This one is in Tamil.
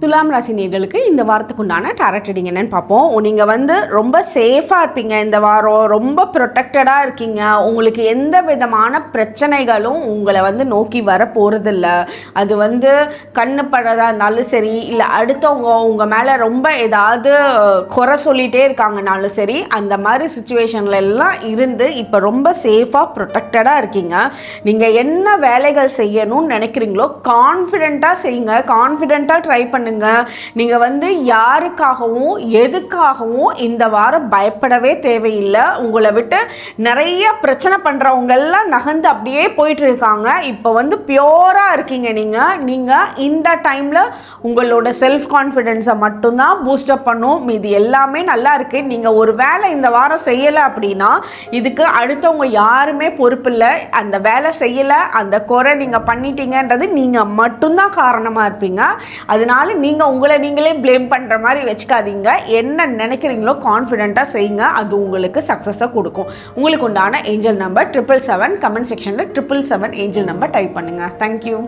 துலாம் ராசி நேயர்களுக்கு இந்த வாரத்துக்கு உண்டான டாரட் ரீடிங் என்னன்னு பார்ப்போம். நீங்கள் ரொம்ப சேஃபாக இருப்பீங்க இந்த வாரம், ரொம்ப ப்ரொடெக்டடாக இருக்கீங்க. உங்களுக்கு எந்த விதமான பிரச்சனைகளும் உங்களை நோக்கி வர போகிறதில்ல. அது கண்ணு படுறதா இருந்தாலும் சரி, இல்லை அடுத்தவங்க உங்கள் மேலே ரொம்ப ஏதாவது குறை சொல்லிகிட்டே இருக்காங்கனாலும் சரி, அந்த மாதிரி சுச்சுவேஷன்ல எல்லாம் இருந்து இப்போ ரொம்ப சேஃபாக ப்ரொடெக்டடாக இருக்கீங்க. நீங்கள் என்ன வேலைகள் செய்யணும்னு நினைக்கிறீங்களோ கான்ஃபிடெண்ட்டாக செய்யுங்க, கான்ஃபிடெண்ட்டாக ட்ரை பண்ணுங்க. நீங்க யாருக்காகவும் எதுக்காகவும் இந்த வாரம் பயப்படவே தேவையில்லை. உங்களை விட்டு நிறைய பிரச்சனை பண்றவங்க எல்லாம் நகர்ந்து அப்படியே போயிட்டு இருக்காங்க. இப்போ பியூரா இருக்கீங்க. நீங்க இந்த டைம்ல உங்களோட செல்ஃப் கான்ஃபிடென்ஸை மட்டும்தான் பூஸ்டப் பண்ணும். மீது எல்லாமே நல்லா இருக்கு. நீங்க ஒரு வேலை இந்த வாரம் செய்யலை அப்படின்னா இதுக்கு அடுத்தவங்க யாருமே பொறுப்பு இல்லை. அந்த வேலை செய்யலை, அந்த குறை நீங்க பண்ணிட்டீங்கன்றது நீங்க மட்டும்தான் காரணமா இருப்பீங்க. அதனால நீங்கள் உங்களை நீங்களே ப்ளேம் பண்ணுற மாதிரி வச்சுக்காதீங்க. என்ன நினைக்கிறீங்களோ கான்ஃபிடென்ட்டாக செய்யுங்க. அது உங்களுக்கு சக்ஸஸை கொடுக்கும். உங்களுக்கு உண்டான ஏஞ்சல் நம்பர் 777. கமெண்ட் செக்ஷனில் 777 ஏஞ்சல் நம்பர் டைப் பண்ணுங்கள். தேங்க்யூ.